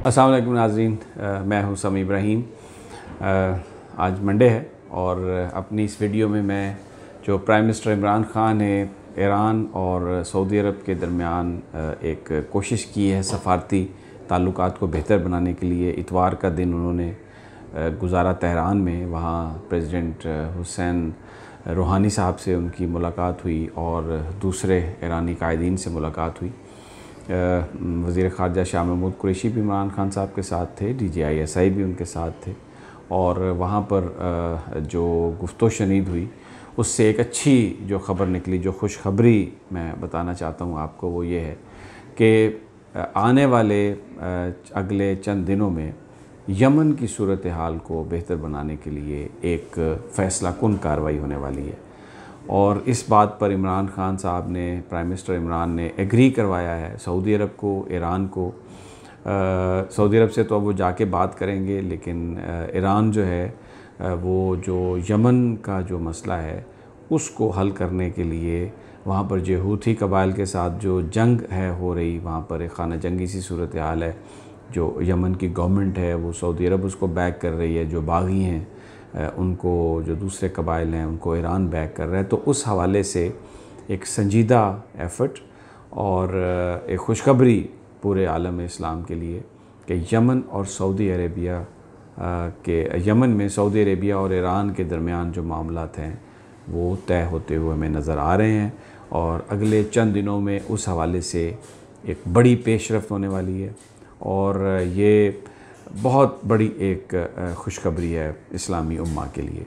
अस्सलाम वालेकुम नाज़रीन, मैं हूं समी इब्राहिम। आज मंडे है और अपनी इस वीडियो में मैं जो प्राइम मिनिस्टर इमरान ख़ान ने ईरान और सऊदी अरब के दरमियान एक कोशिश की है सफ़ारती ताल्लुकात को बेहतर बनाने के लिए। इतवार का दिन उन्होंने गुजारा तेहरान में, वहाँ प्रेसिडेंट हुसैन रूहानी साहब से उनकी मुलाकात हुई और दूसरे ईरानी कायदीन से मुलाकात हुई। वज़ीर ख़ारजा शाह महमूद कुरैशी भी इमरान ख़ान साहब के साथ थे, DGISI भी उनके साथ थे और वहाँ पर जो गुफ्तो शनीद हुई उससे एक अच्छी जो ख़बर निकली, जो खुशखबरी मैं बताना चाहता हूँ आपको, वो ये है कि आने वाले अगले चंद दिनों में यमन की सूरत हाल को बेहतर बनाने के लिए एक फ़ैसला कुन कार्रवाई होने वाली है। और इस बात पर इमरान ख़ान साहब ने, प्राइम मिनिस्टर इमरान ने एग्री करवाया है सऊदी अरब को, ईरान को। सऊदी अरब से तो अब वो जाके बात करेंगे, लेकिन ईरान जो है वो जो यमन का जो मसला है उसको हल करने के लिए वहाँ पर जो हूथी कबाइल के साथ जो जंग है हो रही, वहाँ पर एक खाना जंगी सी सूरत हाल है। जो यमन की गवर्नमेंट है वो सऊदी अरब उसको बैक कर रही है, जो बागी हैं उनको, जो दूसरे कबाइल हैं उनको ईरान बैक कर रहा है। तो उस हवाले से एक संजीदा एफ़र्ट और एक खुशखबरी पूरे आलम इस्लाम के लिए कि यमन और सऊदी अरेबिया यमन में सऊदी अरेबिया और ईरान के दरमियान जो मामलात हैं वो तय होते हुए हमें नज़र आ रहे हैं और अगले चंद दिनों में उस हवाले से एक बड़ी पेशरफ्त होने वाली है और ये बहुत बड़ी एक खुशखबरी है इस्लामी उम्मा के लिए।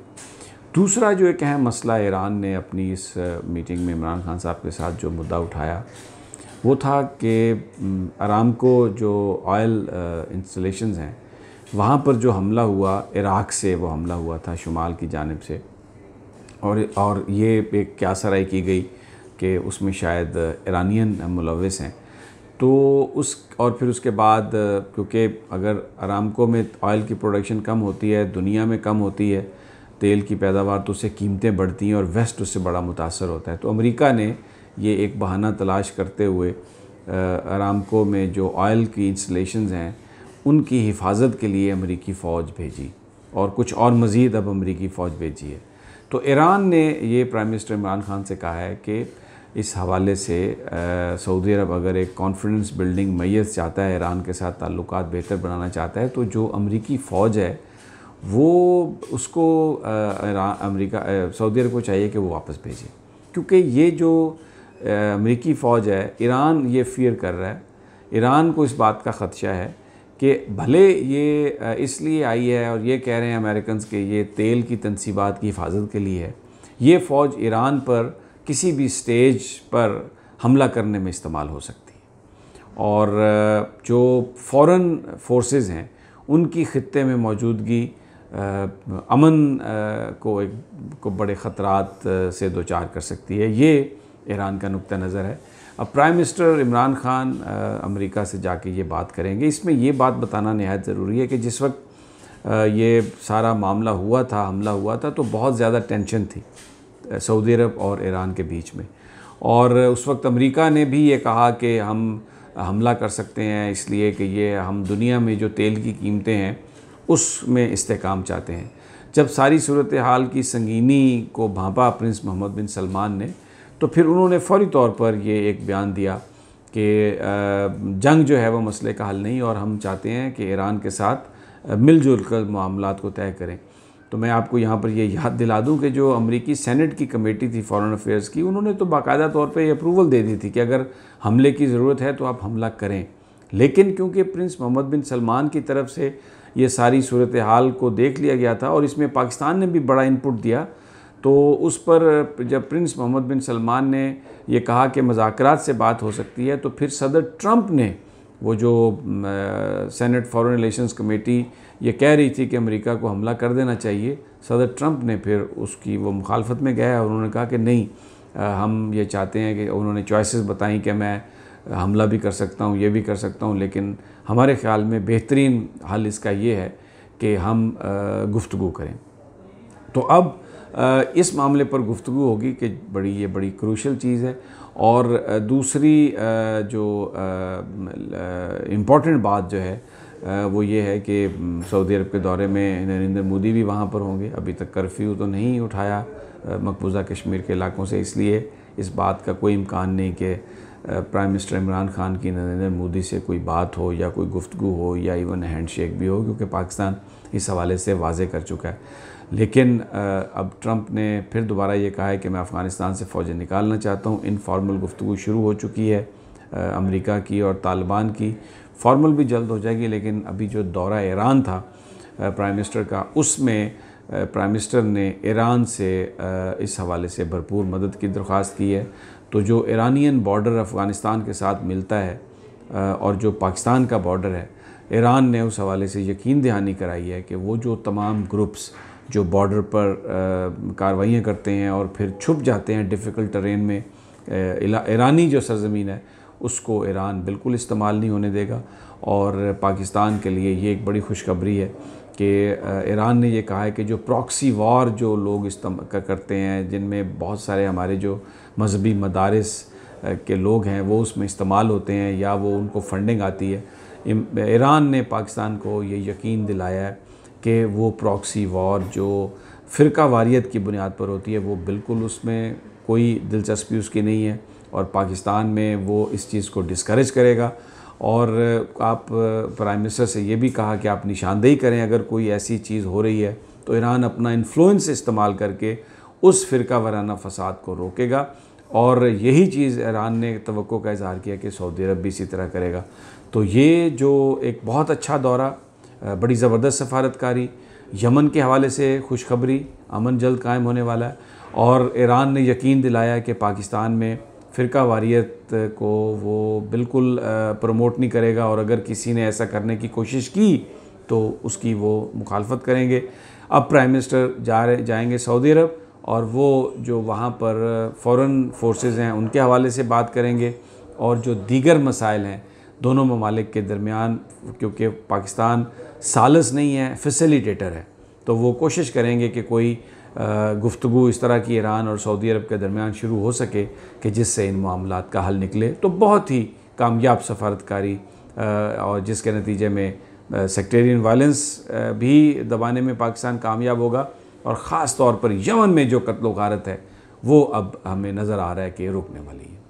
दूसरा जो एक अहम मसला ईरान ने अपनी इस मीटिंग में इमरान ख़ान साहब के साथ जो मुद्दा उठाया वो था कि अरामको जो ऑयल इंस्टॉलेशंस हैं वहाँ पर जो हमला हुआ, इराक़ से वो हमला हुआ था शुमाल की जानिब से, और ये एक क्या सराई की गई कि उसमें शायद ईरानियन मुलव्वस हैं। तो और फिर उसके बाद क्योंकि अगर अरामको में ऑयल की प्रोडक्शन कम होती है, दुनिया में कम होती है तेल की पैदावार, तो उससे कीमतें बढ़ती हैं और वेस्ट उससे बड़ा मुतासर होता है। तो अमेरिका ने ये एक बहाना तलाश करते हुए अरामको में जो ऑयल की इंस्टॉलेशंस हैं उनकी हिफाजत के लिए अमेरिकी फ़ौज भेजी और कुछ और मज़ीद अब अमेरिकी फ़ौज भेजी है। तो ईरान ने ये प्राइम मिनिस्टर इमरान ख़ान से कहा है कि इस हवाले से सऊदी अरब अगर एक कॉन्फिडेंस बिल्डिंग मैयत चाहता है, ईरान के साथ ताल्लुकात बेहतर बनाना चाहता है, तो जो अमेरिकी फ़ौज है वो उसको सऊदी अरब को चाहिए कि वो वापस भेजे, क्योंकि ये जो अमेरिकी फ़ौज है, ईरान ये फ़ियर कर रहा है, ईरान को इस बात का ख़दशा है कि भले ये इसलिए आई है और ये कह रहे हैं अमेरिकन्स के ये तेल की तनसीबात की हिफाजत के लिए है, ये फ़ौज ईरान पर किसी भी स्टेज पर हमला करने में इस्तेमाल हो सकती है और जो फ़ॉरेन फोर्सेस हैं उनकी ख़ित्ते में मौजूदगी अमन को बड़े ख़तरात से दो चार कर सकती है। ये ईरान का नुक्ता नज़र है। अब prime minister Imran Khan America से जाके ये बात करेंगे। इसमें ये बात बताना निहायत ज़रूरी है कि जिस वक्त ये सारा मामला हुआ था, हमला हुआ था, तो बहुत ज़्यादा टेंशन थी सऊदी अरब और ईरान के बीच में, और उस वक्त अमेरिका ने भी ये कहा कि हम हमला कर सकते हैं इसलिए कि ये हम दुनिया में जो तेल की कीमतें हैं उसमें इस्तेहकाम चाहते हैं। जब सारी सूरत हाल की संगीनी को भांपा प्रिंस मोहम्मद बिन सलमान ने, तो फिर उन्होंने फ़ौरी तौर पर ये एक बयान दिया कि जंग जो है वो मसले का हल नहीं और हम चाहते हैं कि ईरान के साथ मिलजुल कर मामलात को तय करें। तो मैं आपको यहाँ पर ये याद दिला दूँ कि जो अमेरिकी सेनेट की कमेटी थी फॉरेन अफेयर्स की, उन्होंने तो बाकायदा तौर पे ये अप्रूवल दे दी थी कि अगर हमले की ज़रूरत है तो आप हमला करें। लेकिन क्योंकि प्रिंस मोहम्मद बिन सलमान की तरफ से ये सारी सूरत हाल को देख लिया गया था और इसमें पाकिस्तान ने भी बड़ा इनपुट दिया, तो उस पर जब प्रिंस मोहम्मद बिन सलमान ने ये कहा कि मुज़ाकरात से बात हो सकती है, तो फिर सदर ट्रंप ने, वो जो सेनेट फॉरेन रिलेशंस कमेटी ये कह रही थी कि अमेरिका को हमला कर देना चाहिए, सदर ट्रंप ने फिर उसकी वो मुखालफत में गया और उन्होंने कहा कि नहीं, हम ये चाहते हैं कि, उन्होंने चॉइसेस बताई कि मैं हमला भी कर सकता हूँ, ये भी कर सकता हूँ, लेकिन हमारे ख़्याल में बेहतरीन हल इसका ये है कि हम गुफ्तगू करें। तो अब इस मामले पर गुफ्तगू होगी कि ये बड़ी क्रूशल चीज़ है। और दूसरी जो इम्पॉर्टेंट बात जो है वो ये है कि सऊदी अरब के दौरे में नरेंद्र मोदी भी वहाँ पर होंगे। अभी तक कर्फ्यू तो नहीं उठाया मकबूजा कश्मीर के इलाकों से, इसलिए इस बात का कोई इम्कान नहीं कि प्राइम मिनिस्टर इमरान खान की नरेंद्र मोदी से कोई बात हो या कोई गुफ्तगू हो या इवन हैंडशेक भी हो, क्योंकि पाकिस्तान इस हवाले से वाजे कर चुका है। लेकिन अब ट्रंप ने फिर दोबारा ये कहा है कि मैं अफ़गानिस्तान से फ़ौजें निकालना चाहता हूँ। इनफॉर्मल गुफ्तगू शुरू हो चुकी है अमेरिका की और तालिबान की, फॉर्मल भी जल्द हो जाएगी। लेकिन अभी जो दौरा ईरान था प्राइम मिनिस्टर का, उसमें प्राइम मिनिस्टर ने ईरान से इस हवाले से भरपूर मदद की दरख्वास्त की है। तो जो ईरानियन बॉर्डर अफ़गानिस्तान के साथ मिलता है और जो पाकिस्तान का बॉर्डर है, ईरान ने उस हवाले से यकीन दहानी कराई है कि वो जो तमाम ग्रुप्स जो बॉर्डर पर कार्रवाइयाँ करते हैं और फिर छुप जाते हैं डिफ़िकल्ट टेरेन में, ईरानी जो सरज़मीन है उसको ईरान बिल्कुल इस्तेमाल नहीं होने देगा। और पाकिस्तान के लिए ये एक बड़ी खुशखबरी है कि ईरान ने ये कहा है कि जो प्रॉक्सी वॉर जो लोग करते हैं, जिनमें बहुत सारे हमारे जो मजहबी मदारिस के लोग हैं वो उसमें इस्तेमाल होते हैं या वो उनको फंडिंग आती है, ईरान ने पाकिस्तान को ये यकीन दिलाया है कि वो प्रॉक्सी वॉर जो फ़िरका वारियत की बुनियाद पर होती है वो बिल्कुल उसमें कोई दिलचस्पी उसकी नहीं है और पाकिस्तान में वो इस चीज़ को डिस्करेज करेगा। और आप प्राइम मिनिस्टर से ये भी कहा कि आप निशानदेही करें अगर कोई ऐसी चीज़ हो रही है तो ईरान अपना इन्फ्लुएंस इस्तेमाल करके उस फ़िरका वाराना फ़साद को रोकेगा। और यही चीज़ ईरान ने तवक्को का इज़हार किया कि सऊदी अरब भी इसी तरह करेगा। तो ये जो एक बहुत अच्छा दौरा, बड़ी ज़बरदस्त सफारतकारी, यमन के हवाले से खुशखबरी, अमन जल्द कायम होने वाला है और ईरान ने यकीन दिलाया कि पाकिस्तान में फ़िरका वारियत को वो बिल्कुल प्रमोट नहीं करेगा और अगर किसी ने ऐसा करने की कोशिश की तो उसकी वो मुखालफत करेंगे। अब प्राइम मिनिस्टर जाएंगे सऊदी अरब और वो जो वहाँ पर फ़ॉरेन फोर्सेस हैं उनके हवाले से बात करेंगे और जो दीगर मसाइल हैं दोनों ममालिक के दरमियान, क्योंकि पाकिस्तान सालिस नहीं है, फैसिलिटेटर है, तो वो कोशिश करेंगे कि कोई गुफ्तगू इस तरह की ईरान और सऊदी अरब के दरमियान शुरू हो सके कि जिससे इन मामलात का हल निकले। तो बहुत ही कामयाब सफारतकारी और जिसके नतीजे में सेक्टेरियन वायलेंस भी दबाने में पाकिस्तान कामयाब होगा और ख़ास तौर पर यमन में जो कत्लो गारत है वो अब हमें नज़र आ रहा है कि रुकने वाली है।